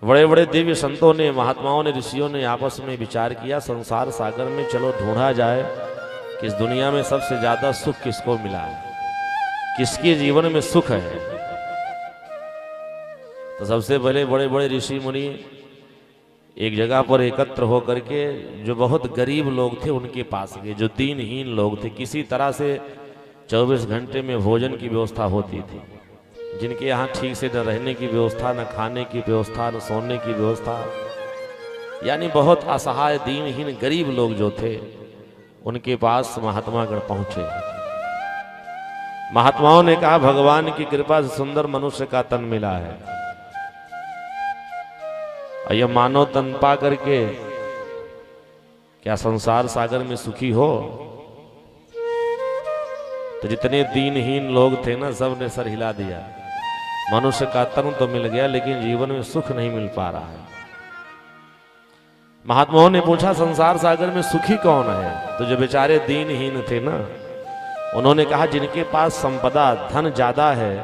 बड़े बड़े दिव्य संतों ने, महात्माओं ने, ऋषियों ने आपस में विचार किया, संसार सागर में चलो ढूंढा जाए कि इस दुनिया में सबसे ज्यादा सुख किसको मिला है, किसके जीवन में सुख है। तो सबसे पहले बड़े बड़े ऋषि मुनि एक जगह पर एकत्र होकर के जो बहुत गरीब लोग थे उनके पास गए, जो दीनहीन लोग थे, किसी तरह से 24 घंटे में भोजन की व्यवस्था होती थी, जिनके यहाँ ठीक से न रहने की व्यवस्था, न खाने की व्यवस्था, न सोने की व्यवस्था, यानी बहुत असहाय दीनहीन गरीब लोग जो थे उनके पास महात्मागण पहुंचे। महात्माओं ने कहा भगवान की कृपा से सुंदर मनुष्य का तन मिला है, और यह मानव तन पा करके क्या संसार सागर में सुखी हो। तो जितने दीनहीन लोग थे ना, सब ने सर हिला दिया। मनुष्य का तन तो मिल गया लेकिन जीवन में सुख नहीं मिल पा रहा है। महात्माओं ने पूछा संसार सागर में सुखी कौन है। तो जो बेचारे दीनहीन थे ना, उन्होंने कहा जिनके पास संपदा धन ज्यादा है,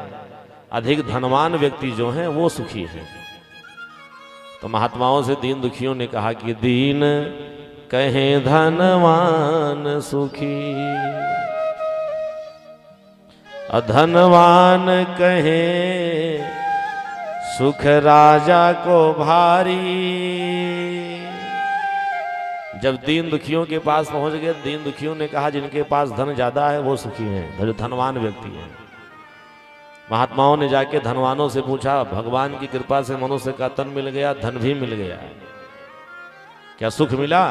अधिक धनवान व्यक्ति जो हैं वो सुखी है। तो महात्माओं से दीन दुखियों ने कहा कि दीन कहें धनवान सुखी, अधनवान कहें सुख राजा को भारी। जब दीन दुखियों के पास पहुंच गए, दीन दुखियों ने कहा जिनके पास धन ज्यादा है वो सुखी हैं, जो धनवान व्यक्ति हैं। महात्माओं ने जाके धनवानों से पूछा भगवान की कृपा से मनुष्य का तन मिल गया, धन भी मिल गया, क्या सुख मिला?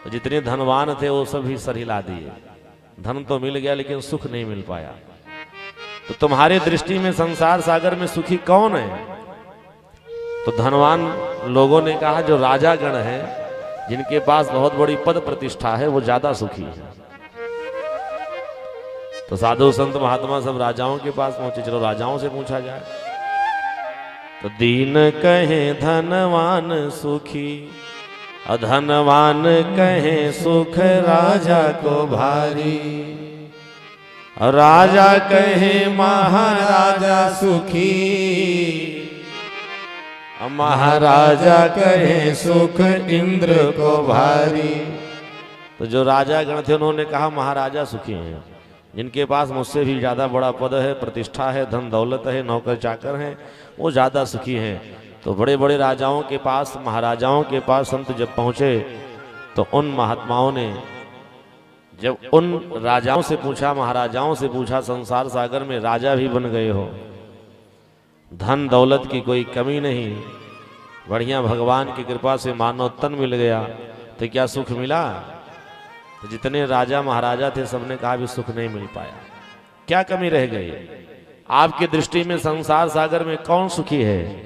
तो जितने धनवान थे वो सभी सर हिला दिए। धन तो मिल गया लेकिन सुख नहीं मिल पाया। तो तुम्हारे दृष्टि में संसार सागर में सुखी कौन है? तो धनवान लोगों ने कहा जो राजा गण है, जिनके पास बहुत बड़ी पद प्रतिष्ठा है, वो ज्यादा सुखी है। तो साधु संत महात्मा सब राजाओं के पास पहुंचे, चलो राजाओं से पूछा जाए। तो दीन कहे धनवान सुखी, अधनवान कहे सुख राजा को भारी। राजा कहे महाराजा सुखी, महाराजा कहे सुख इंद्र को भारी। तो जो राजा गण थे उन्होंने कहा महाराजा सुखी हैं, जिनके पास मुझसे भी ज्यादा बड़ा पद है, प्रतिष्ठा है, धन दौलत है, नौकर चाकर हैं, वो ज्यादा सुखी हैं। तो बड़े बड़े राजाओं के पास, महाराजाओं के पास संत जब पहुंचे तो उन महात्माओं ने जब उन राजाओं से पूछा, महाराजाओं से पूछा संसार सागर में राजा भी बन गए हो, धन दौलत की कोई कमी नहीं, बढ़िया भगवान की कृपा से मानव तन मिल गया, तो क्या सुख मिला? तो जितने राजा महाराजा थे सबने कहा भी सुख नहीं मिल पाया। क्या कमी रह गई? आपकी दृष्टि में संसार सागर में कौन सुखी है?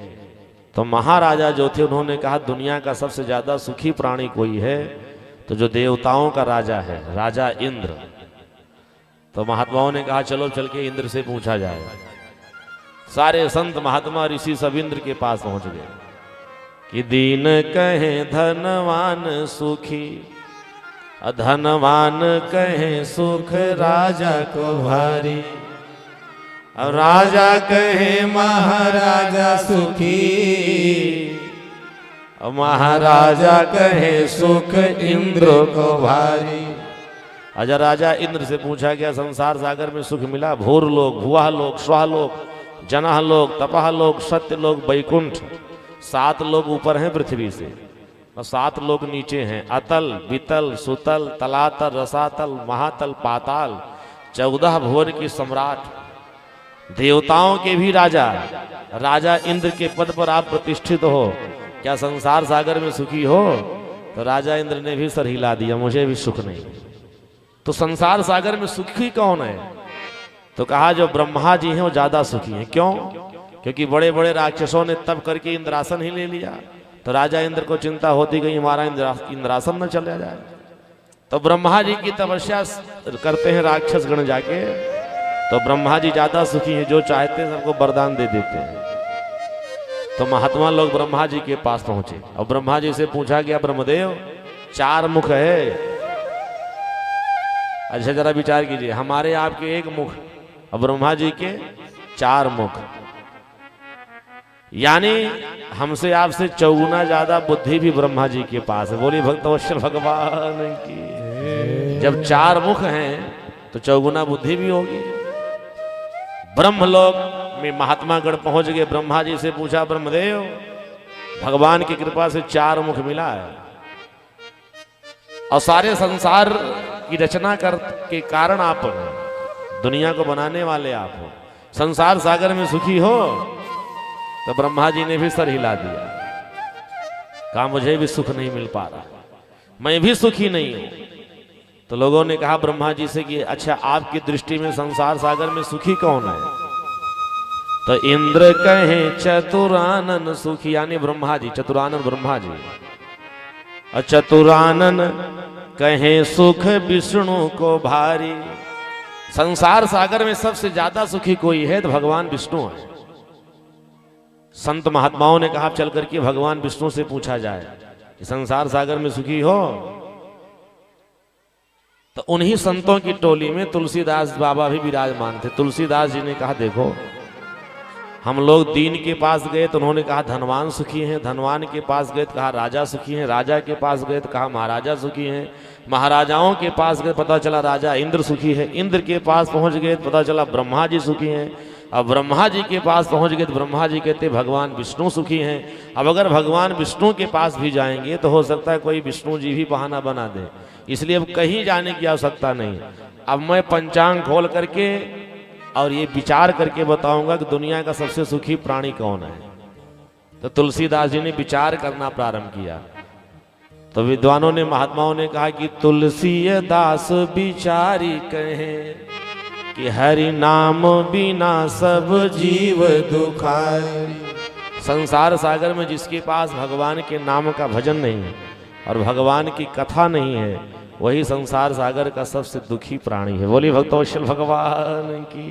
तो महाराजा जो थे उन्होंने कहा दुनिया का सबसे ज्यादा सुखी प्राणी कोई है तो जो देवताओं का राजा है, राजा इंद्र। तो महात्माओं ने कहा चलो चल के इंद्र से पूछा जाए। सारे संत महात्मा ऋषि सब इंद्र के पास पहुंच गए कि दीन कहे धनवान सुखी, अधनवान कहे सुख राजा को भारी। और राजा कहे महाराजा सुखी, और महाराजा कहे सुख इंद्र को भारी। अजा राजा इंद्र से पूछा गया संसार सागर में सुख मिला? भूर लोक, भुआ लोक, स्वाह लोक, जनाह लोक, तपाह लोक, सत्य लोक, बैकुंठ, 7 लोग ऊपर हैं पृथ्वी से और 7 लोग नीचे हैं। अतल, वितल, सुतल, तलातल, रसातल, महातल, पाताल, 14 भुवन की सम्राट, देवताओं के भी राजा, राजा इंद्र के पद पर आप प्रतिष्ठित हो, क्या संसार सागर में सुखी हो? तो राजा इंद्र ने भी सर हिला दिया, मुझे भी सुख नहीं। तो संसार सागर में सुखी कौन है? तो कहा जो ब्रह्मा जी हैं वो ज्यादा सुखी हैं। क्यों? क्योंकि बड़े बड़े राक्षसों ने तप करके इंद्रासन ही ले लिया। तो राजा इंद्र को चिंता होती गई हमारा इंद्रासन न चला जाए। तो ब्रह्मा जी की तपस्या करते हैं राक्षस गण जाके, तो ब्रह्मा जी ज्यादा सुखी हैं, जो चाहते हैं सबको वरदान दे देते हैं। तो महात्मा लोग ब्रह्मा जी के पास पहुंचे और ब्रह्मा जी से पूछा गया ब्रह्मदेव 4 मुख है, अच्छा जरा विचार कीजिए, हमारे आपके 1 मुख और ब्रह्मा जी के 4 मुख। यानी हमसे आपसे चौगुना ज्यादा बुद्धि भी ब्रह्मा जी के पास है। बोलिए भक्तवत्सल भगवान की। जब 4 मुख हैं तो चौगुना बुद्धि भी होगी। ब्रह्मलोक में महात्मा गण पहुंच गए, ब्रह्मा जी से पूछा, ब्रह्मदेव भगवान की कृपा से 4 मुख मिला है और सारे संसार की रचना के कारण आप हैं, दुनिया को बनाने वाले आप हो, संसार सागर में सुखी हो। तो ब्रह्मा जी ने भी सर हिला दिया, कहा मुझे भी सुख नहीं मिल पा रहा, मैं भी सुखी नहीं हूं। तो लोगों ने कहा ब्रह्मा जी से कि अच्छा आपकी दृष्टि में संसार सागर में सुखी कौन है? तो इंद्र कहे चतुरानन सुखी, यानी ब्रह्मा जी, चतुरानन ब्रह्मा जी। और चतुरानन कहे सुख विष्णु को भारी। संसार सागर में सबसे ज्यादा सुखी कोई है तो भगवान विष्णु है। संत महात्माओं ने कहा चल करके भगवान विष्णु से पूछा जाए कि संसार सागर में सुखी हो। तो उन्हीं संतों की टोली में तुलसीदास बाबा भी विराजमान थे। तुलसीदास जी ने कहा देखो, हम लोग दीन के पास गए तो उन्होंने कहा धनवान सुखी हैं, धनवान के पास गए तो कहा राजा सुखी हैं, राजा के पास गए तो कहा महाराजा सुखी हैं, महाराजाओं के पास गए पता चला राजा इंद्र सुखी है, इंद्र के पास पहुंच गए तो पता चला ब्रह्मा जी सुखी हैं, अब ब्रह्मा जी के पास पहुंच गए तो ब्रह्मा जी कहते भगवान विष्णु सुखी हैं। अब अगर भगवान विष्णु के पास भी जाएंगे तो हो सकता है कोई विष्णु जी भी बहाना बना दे, इसलिए अब कहीं जाने की आवश्यकता नहीं। अब मैं पंचांग खोल करके और ये विचार करके बताऊंगा कि दुनिया का सबसे सुखी प्राणी कौन है। तो तुलसीदास जी ने विचार करना प्रारंभ किया। तो विद्वानों ने, महात्माओं ने कहा कि तुलसी दास विचारी कहे कि हरि नाम बिना सब जीव दुखारी। संसार सागर में जिसके पास भगवान के नाम का भजन नहीं है और भगवान की कथा नहीं है, वही संसार सागर का सबसे दुखी प्राणी है। बोलिए भक्तवत्सल भगवान की।